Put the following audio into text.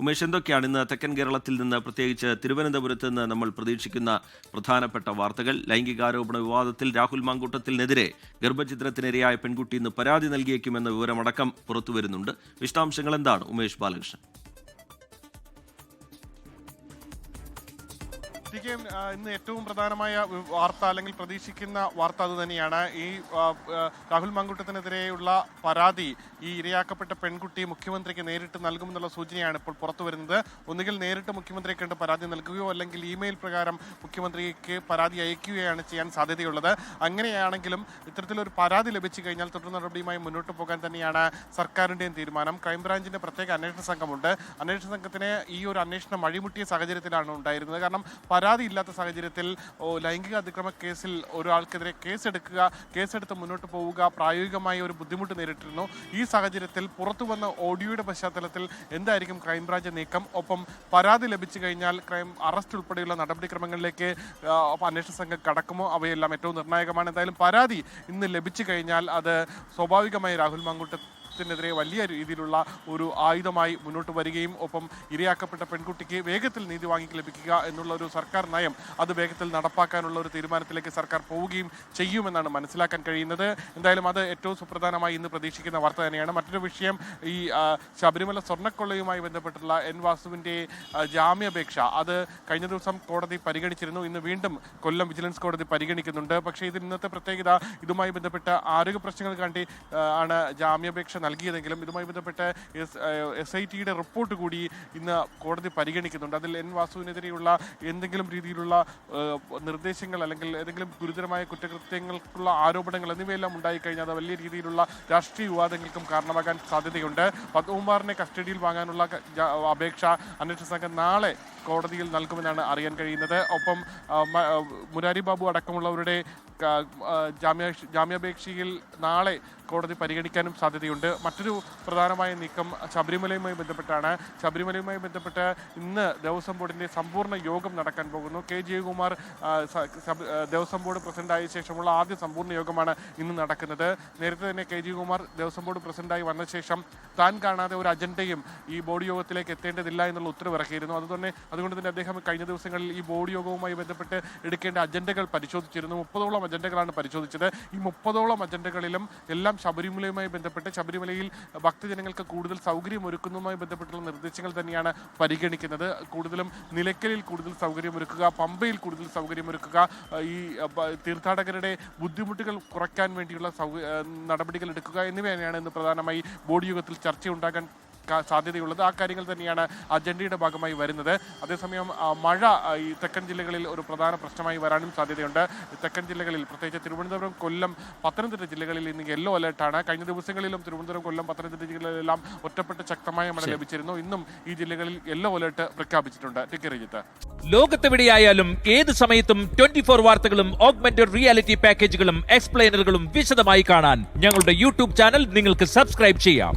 ഉമേഷ്, എന്തൊക്കെയാണ് ഇന്ന് തെക്കൻ കേരളത്തിൽ നിന്ന്, പ്രത്യേകിച്ച് തിരുവനന്തപുരത്ത് നിന്ന് നമ്മൾ പ്രതീക്ഷിക്കുന്ന പ്രധാനപ്പെട്ട വാർത്തകൾ? ലൈംഗികാരോപണ വിവാദത്തിൽ രാഹുൽ മാങ്കൂട്ടത്തിനെതിരെ ഗർഭഛിദ്രത്തിനിരയായ പെൺകുട്ടി ഇന്ന് പരാതി നൽകിയേക്കുമെന്ന വിവരമടക്കം പുറത്തുവരുന്നുണ്ട്. വിശദാംശങ്ങൾ എന്താണ് ഉമേഷ് ബാലകൃഷ്ണൻ? ഇന്ന് ഏറ്റവും പ്രധാനമായ വാർത്ത അല്ലെങ്കിൽ പ്രതീക്ഷിക്കുന്ന വാർത്ത അതുതന്നെയാണ്. ഈ രാഹുൽ മാങ്കൂട്ടത്തിനെതിരെയുള്ള പരാതി ഈ ഇരയാക്കപ്പെട്ട പെൺകുട്ടി മുഖ്യമന്ത്രിക്ക് നേരിട്ട് നൽകുമെന്നുള്ള സൂചനയാണ് ഇപ്പോൾ പുറത്തു വരുന്നത്. ഒന്നുകിൽ നേരിട്ട് മുഖ്യമന്ത്രിയെ കണ്ട് പരാതി നൽകുകയോ അല്ലെങ്കിൽ ഇമെയിൽ പ്രകാരം മുഖ്യമന്ത്രിക്ക് പരാതി അയക്കുകയാണ് ചെയ്യാൻ സാധ്യതയുള്ളത്. അങ്ങനെയാണെങ്കിലും ഇത്തരത്തിലൊരു പരാതി ലഭിച്ചു കഴിഞ്ഞാൽ തുടർ നടപടിയുമായി മുന്നോട്ട് പോകാൻ തന്നെയാണ് സർക്കാരിൻ്റെയും തീരുമാനം. ക്രൈംബ്രാഞ്ചിൻ്റെ പ്രത്യേക അന്വേഷണ സംഘമുണ്ട്. അന്വേഷണ സംഘത്തിന് ഈ ഒരു അന്വേഷണം അഴിമുട്ടിയ സാഹചര്യത്തിലാണ് ഉണ്ടായിരുന്നത്. കാരണം പരാതി ഇല്ലാത്ത സാഹചര്യത്തിൽ ലൈംഗിക അതിക്രമ കേസിൽ ഒരാൾക്കെതിരെ കേസെടുത്ത് മുന്നോട്ട് പോവുക പ്രായോഗികമായ ഒരു ബുദ്ധിമുട്ട് നേരിട്ടിരുന്നു. ഈ സാഹചര്യത്തിൽ പുറത്തു വന്ന ഓഡിയോയുടെ പശ്ചാത്തലത്തിൽ എന്തായിരിക്കും ക്രൈംബ്രാഞ്ച് നീക്കം? ഒപ്പം പരാതി ലഭിച്ചു കഴിഞ്ഞാൽ അറസ്റ്റ് ഉൾപ്പെടെയുള്ള നടപടിക്രമങ്ങളിലേക്ക് അന്വേഷണ സംഘം കടക്കുമോ? അവയെല്ലാം ഏറ്റവും നിർണായകമാണ്. എന്തായാലും പരാതി ഇന്ന് ലഭിച്ചു കഴിഞ്ഞാൽ അത് സ്വാഭാവികമായി രാഹുൽ മാങ്കൂട്ടത്തിനെതിരെ വലിയ രീതിയിലുള്ള ഒരു ആയുധമായി മുന്നോട്ട് വരികയും ഒപ്പം ഇരയാക്കപ്പെട്ട പെൺകുട്ടിക്ക് വേഗത്തിൽ നീതി വാങ്ങി ലഭിക്കുക എന്നുള്ള ഒരു സർക്കാർ നയം അത് വേഗത്തിൽ നടപ്പാക്കാനുള്ള ഒരു തീരുമാനത്തിലേക്ക് സർക്കാർ പോവുകയും ചെയ്യുമെന്നാണ് മനസ്സിലാക്കാൻ കഴിയുന്നത്. എന്തായാലും അത് ഏറ്റവും സുപ്രധാനമായി ഇന്ന് പ്രതീക്ഷിക്കുന്ന വാർത്ത തന്നെയാണ്. മറ്റൊരു വിഷയം, ഈ ശബരിമല സ്വർണ്ണക്കൊള്ളയുമായി ബന്ധപ്പെട്ടുള്ള എൻ വാസുവിൻ്റെ ജാമ്യാപേക്ഷ അത് കഴിഞ്ഞ ദിവസം കോടതി പരിഗണിച്ചിരുന്നു. ഇന്ന് വീണ്ടും കൊല്ലം വിജിലൻസ് കോടതി പരിഗണിക്കുന്നുണ്ട്. പക്ഷേ ഇത് ഇന്നത്തെ പ്രത്യേകത, ഇതുമായി ബന്ധപ്പെട്ട ആരോഗ്യ പ്രശ്നങ്ങൾ കണ്ടി ആണ് ജാമ്യാപേക്ഷ നൽകിയതെങ്കിലും ഇതുമായി ബന്ധപ്പെട്ട് SITയുടെ റിപ്പോർട്ട് കൂടി ഇന്ന് കോടതി പരിഗണിക്കുന്നുണ്ട്. അതിൽ എൻ വാസുവിനെതിരെയുള്ള എന്തെങ്കിലും രീതിയിലുള്ള നിർദ്ദേശങ്ങൾ അല്ലെങ്കിൽ ഏതെങ്കിലും ഗുരുതരമായ കുറ്റകൃത്യങ്ങൾക്കുള്ള ആരോപണങ്ങൾ എന്നിവയെല്ലാം ഉണ്ടായിക്കഴിഞ്ഞാൽ അത് വലിയ രീതിയിലുള്ള രാഷ്ട്രീയ വിവാദങ്ങൾക്കും കാരണമാകാൻ സാധ്യതയുണ്ട്. പത്മകുമാറിനെ കസ്റ്റഡിയിൽ വാങ്ങാനുള്ള അപേക്ഷ അന്വേഷണ സംഘം നാളെ കോടതിയിൽ നൽകുമെന്നാണ് അറിയാൻ കഴിയുന്നത്. ഒപ്പം മുരാരി ബാബു അടക്കമുള്ളവരുടെ ജാമ്യാപേക്ഷയിൽ നാളെ കോടതി പരിഗണിക്കാനും സാധ്യതയുണ്ട്. മറ്റൊരു പ്രധാനമായ നീക്കം ശബരിമലയുമായി ബന്ധപ്പെട്ടാണ്. ശബരിമലയുമായി ബന്ധപ്പെട്ട് ഇന്ന് ദേവസ്വം ബോർഡിൻ്റെ സമ്പൂർണ്ണ യോഗം നടക്കാൻ പോകുന്നു. K. ജയകുമാർ ദേവസ്വം ബോർഡ് പ്രസിഡന്റായ ശേഷമുള്ള ആദ്യ സമ്പൂർണ്ണ യോഗമാണ് ഇന്ന് നടക്കുന്നത്. നേരത്തെ തന്നെ K. ജയകുമാർ ദേവസ്വം ബോർഡ് പ്രസിഡന്റായി വന്ന ശേഷം താൻ കാണാതെ ഒരു അജണ്ടയും ഈ ബോർഡ് യോഗത്തിലേക്ക് എത്തേണ്ടതില്ല എന്നുള്ള ഉത്തരവിറക്കിയിരുന്നു. അതുകൊണ്ട് തന്നെ അദ്ദേഹം കഴിഞ്ഞ ദിവസങ്ങളിൽ ഈ ബോർഡ് യോഗവുമായി ബന്ധപ്പെട്ട് എടുക്കേണ്ട അജണ്ടകൾ പരിശോധിച്ചിരുന്നു. 30ഓളം അജണ്ടകളാണ് പരിശോധിച്ചത്. ഈ 30ഓളം അജണ്ടകളിലും എല്ലാം ശബരിമലയുമായി ബന്ധപ്പെട്ട് ശബരിമലയിൽ ഭക്തജനങ്ങൾക്ക് കൂടുതൽ സൗകര്യം ഒരുക്കുന്നതുമായി ബന്ധപ്പെട്ടുള്ള നിർദ്ദേശങ്ങൾ തന്നെയാണ് പരിഗണിക്കുന്നത്. കൂടുതലും നിലയ്ക്കലിൽ കൂടുതൽ സൗകര്യമൊരുക്കുക, പമ്പയിൽ കൂടുതൽ സൗകര്യമൊരുക്കുക, ഈ തീർത്ഥാടകരുടെ ബുദ്ധിമുട്ടുകൾ കുറയ്ക്കാൻ വേണ്ടിയുള്ള നടപടികൾ എടുക്കുക എന്നിവ തന്നെയാണ് ഇന്ന് പ്രധാനമായി ബോർഡ് യോഗത്തിൽ ചർച്ചയുണ്ടാകാൻ സാധ്യതയുള്ളത്. ആ കാര്യങ്ങൾ തന്നെയാണ് അജണ്ടയുടെ ഭാഗമായി വരുന്നത്. അതേസമയം മഴ ഈ തെക്കൻ ജില്ലകളിൽ ഒരു പ്രധാന പ്രശ്നമായി വരാനും സാധ്യതയുണ്ട്. തെക്കൻ ജില്ലകളിൽ പ്രത്യേകിച്ച് തിരുവനന്തപുരം, കൊല്ലം, പത്തനംതിട്ട ജില്ലകളിൽ ഇന്ന് യെല്ലോ അലേർട്ടാണ്. കഴിഞ്ഞ ദിവസങ്ങളിലും തിരുവനന്തപുരം, കൊല്ലം, പത്തനംതിട്ട ജില്ലകളിലെല്ലാം ഒറ്റപ്പെട്ട ശക്തമായ മഴ ലഭിച്ചിരുന്നു. ഇന്നും ഈ ജില്ലകളിൽ യെല്ലോ അലേർട്ട് പ്രഖ്യാപിച്ചിട്ടുണ്ട്. ലോകത്തെവിടെയായാലും ഏത് സമയത്തും 24 വാർത്തകളും ഓഗ്മെന്റഡ് റിയാലിറ്റി പാക്കേജുകളും എക്സ്പ്ലെയിനറുകളും വിശദമായി കാണാൻ ഞങ്ങളുടെ യൂട്യൂബ് ചാനൽ നിങ്ങൾക്ക് സബ്സ്ക്രൈബ് ചെയ്യാം.